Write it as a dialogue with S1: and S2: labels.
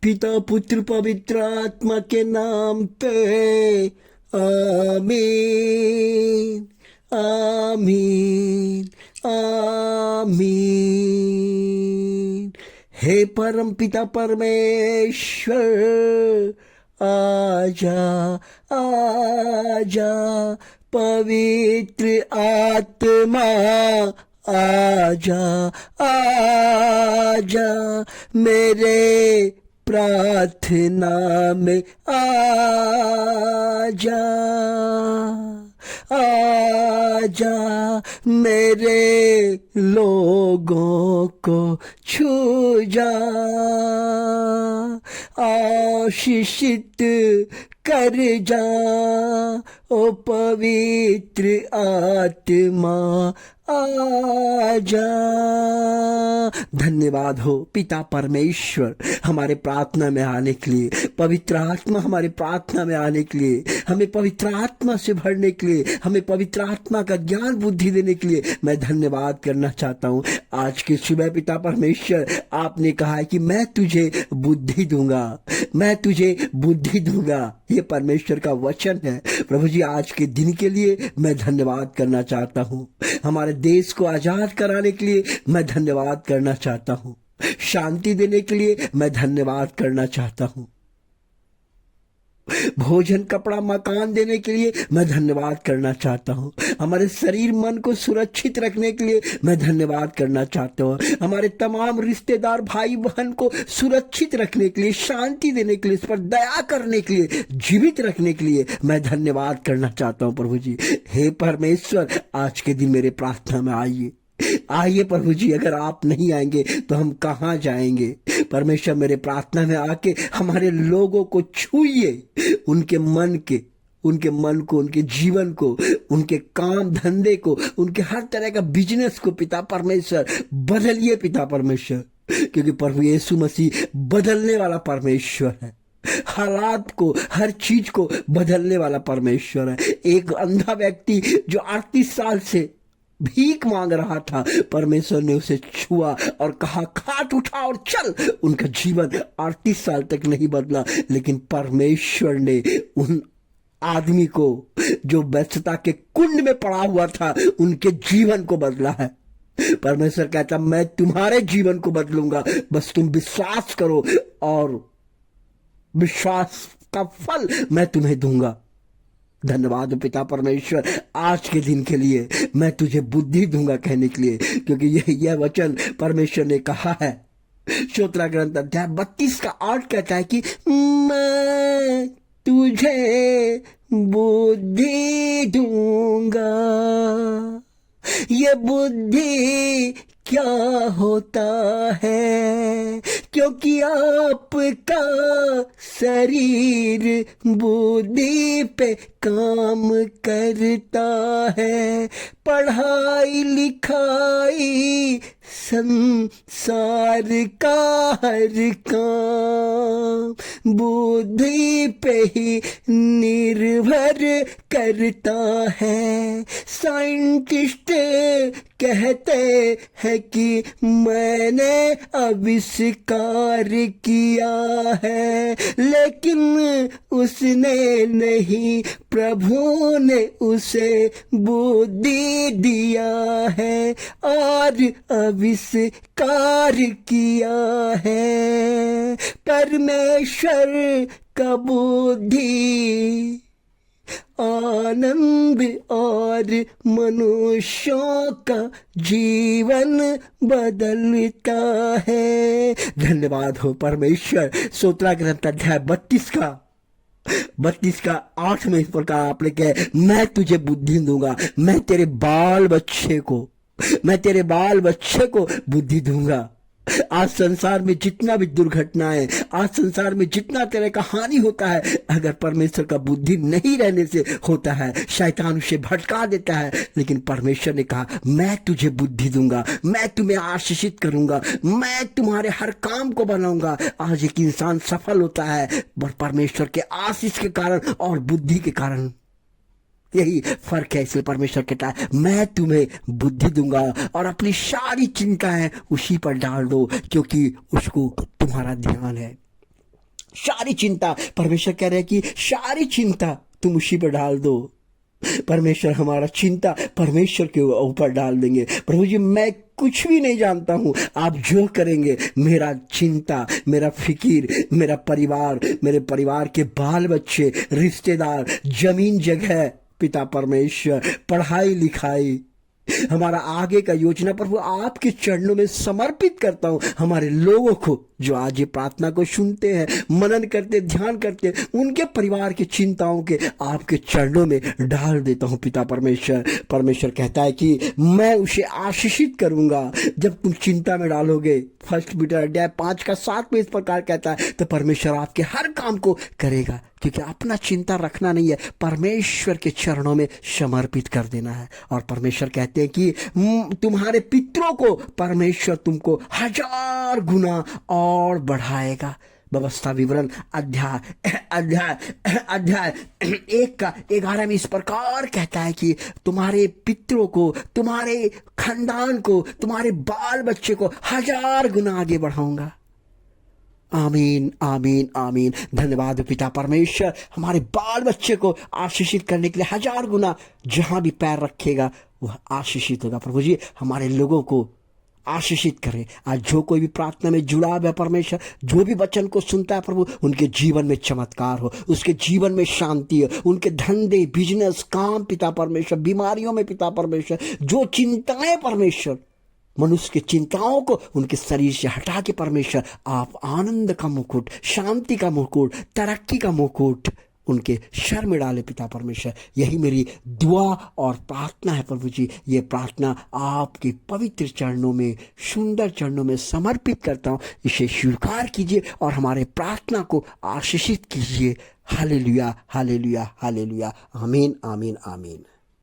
S1: पिता पुत्र पवित्र आत्मा के नाम पे आमीन आमीन आमीन। हे परम पिता परमेश्वर, आजा आजा पवित्र आत्मा, आजा आजा मेरे प्रार्थना में आजा आजा मेरे लोगों को छू जा, आशीषित कर जा ओ पवित्र आत्मा, आजा। धन्यवाद हो पिता परमेश्वर हमारे प्रार्थना में आने के लिए, पवित्र आत्मा हमारे प्रार्थना में आने के लिए, हमें पवित्र आत्मा से भरने के लिए, हमें पवित्र आत्मा का ज्ञान बुद्धि देने के लिए मैं धन्यवाद करना चाहता हूँ। आज के सुबह पिता परमेश्वर आपने कहा है कि मैं तुझे बुद्धि दूंगा, मैं तुझे बुद्धि दूंगा। ये परमेश्वर का वचन है। प्रभु जी आज के दिन के लिए मैं धन्यवाद करना चाहता हूँ। हमारे देश को आजाद कराने के लिए मैं धन्यवाद करना चाहता हूँ। शांति देने के लिए मैं धन्यवाद करना चाहता हूँ। भोजन कपड़ा मकान देने के लिए मैं धन्यवाद करना चाहता हूँ। हमारे शरीर मन को सुरक्षित रखने के लिए मैं धन्यवाद करना चाहता हूँ। हमारे तमाम रिश्तेदार भाई बहन को सुरक्षित रखने के लिए, शांति देने के लिए, इस पर दया करने के लिए, जीवित रखने के लिए मैं धन्यवाद करना चाहता हूँ। प्रभु जी हे परमेश्वर आज के दिन मेरे प्रार्थना में आइए, आइए प्रभु जी। अगर आप नहीं आएंगे तो हम कहाँ जाएंगे। परमेश्वर मेरे प्रार्थना में आके हमारे लोगों को छूइए, उनके मन को, उनके जीवन को, उनके काम धंधे को, उनके हर तरह का बिजनेस को पिता परमेश्वर बदलिए पिता परमेश्वर, क्योंकि प्रभु यीशु मसीह बदलने वाला परमेश्वर है। हालात को, हर चीज को बदलने वाला परमेश्वर है। एक अंधा व्यक्ति जो 38 साल से भीख मांग रहा था, परमेश्वर ने उसे छुआ और कहा खाट उठा और चल। उनका जीवन 38 साल तक नहीं बदला, लेकिन परमेश्वर ने उन आदमी को जो व्यस्तता के कुंड में पड़ा हुआ था, उनके जीवन को बदला है। परमेश्वर कहता मैं तुम्हारे जीवन को बदलूंगा, बस तुम विश्वास करो और विश्वास का फल मैं तुम्हें दूंगा। धन्यवाद पिता परमेश्वर आज के दिन के लिए। मैं तुझे बुद्धि दूंगा कहने के लिए, क्योंकि यह वचन परमेश्वर ने कहा है। श्रोत्रा ग्रंथ अध्याय 32 का 8 कहता है कि मैं तुझे बुद्धि दूंगा। ये बुद्धि क्या होता है, क्योंकि आपका शरीर बुद्धि पे काम करता है। पढ़ाई लिखाई संसार का हर काम बुद्धि पे ही निर्भर करता है। साइंटिस्ट कहते हैं कि मैंने आविष्कार किया है, लेकिन उसने नहीं, प्रभु ने उसे बुद्धि दिया है और आविष्कार किया है। परमेश्वर का बुद्धि आनंद और मनुष्यों का जीवन बदलता है। धन्यवाद हो परमेश्वर। स्तोत्र ग्रंथ अध्याय 32 का 8 में इस प्रकार आपने कहा मैं तुझे बुद्धि दूंगा, मैं तेरे बाल बच्चे को बुद्धि दूंगा। आज संसार में जितना भी दुर्घटनाएं, आज संसार में जितना तरह का हानि होता है, अगर परमेश्वर का बुद्धि नहीं रहने से होता है, शैतान उसे भटका देता है। लेकिन परमेश्वर ने कहा मैं तुझे बुद्धि दूंगा, मैं तुम्हें आशीषित करूंगा, मैं तुम्हारे हर काम को बनाऊंगा। आज एक इंसान सफल होता है परमेश्वर के आशीष के कारण और बुद्धि के कारण। यही फर्क है। इसलिए परमेश्वर कहता है मैं तुम्हें बुद्धि दूंगा और अपनी सारी चिंताएं उसी पर डाल दो, क्योंकि उसको तुम्हारा ध्यान है। सारी चिंता, परमेश्वर कह रहे हैं कि सारी चिंता तुम उसी पर डाल दो। परमेश्वर हमारा चिंता परमेश्वर के ऊपर डाल देंगे। प्रभु जी मैं कुछ भी नहीं जानता हूँ, आप जो करेंगे, मेरा चिंता, मेरा फिकीर, मेरा परिवार, मेरे परिवार के बाल बच्चे, रिश्तेदार, जमीन जगह, पिता परमेश्वर, पढ़ाई लिखाई, हमारा आगे का योजना प्रभु आपके चरणों में समर्पित करता हूँ। हमारे लोगों को जो आज ये प्रार्थना को सुनते हैं, मनन करते, ध्यान करते, उनके परिवार की चिंताओं के आपके चरणों में डाल देता हूँ पिता परमेश्वर। परमेश्वर कहता है कि मैं उसे आशीषित करूंगा जब तुम चिंता में डालोगे। 1 पीटर अध्याय 5:7 में इस प्रकार कहता है, तो परमेश्वर आपके हर काम को करेगा, क्योंकि अपना चिंता रखना नहीं है, परमेश्वर के चरणों में समर्पित कर देना है। और परमेश्वर कहते हैं कि तुम्हारे पितरों को परमेश्वर तुमको 1000 गुना और बढ़ाएगा। व्यवस्था विवरण अध्याय 1:11 में इस प्रकार कहता है कि तुम्हारे पितरों को, तुम्हारे खानदान को, तुम्हारे बाल बच्चे को 1000 गुना आगे बढ़ाऊंगा। आमीन, आमीन, आमीन। धन्यवाद पिता परमेश्वर, हमारे बाल बच्चे को आशीषित करने के लिए 1000 गुना जहां भी पैर रखेगा वह आशीषित होगा। प्रभु जी हमारे लोगों को आशीषित करें। आज जो कोई भी प्रार्थना में जुड़ा है परमेश्वर, जो भी वचन को सुनता है प्रभु, उनके जीवन में चमत्कार हो, उसके जीवन में शांति हो, उनके धंधे, बिजनेस, काम पिता परमेश्वर, बीमारियों में पिता परमेश्वर, जो चिंताएं परमेश्वर, मनुष्य की चिंताओं को उनके शरीर से हटा के परमेश्वर आप आनंद का मुकुट, शांति का मुकुट, तरक्की का मुकुट उनके सर में डाले पिता परमेश्वर। यही मेरी दुआ और प्रार्थना है प्रभु जी। ये प्रार्थना आपके पवित्र चरणों में, सुंदर चरणों में समर्पित करता हूँ। इसे स्वीकार कीजिए और हमारे प्रार्थना को आशीषित कीजिए। Hallelujah, hallelujah, hallelujah. आमीन, आमीन, आमीन।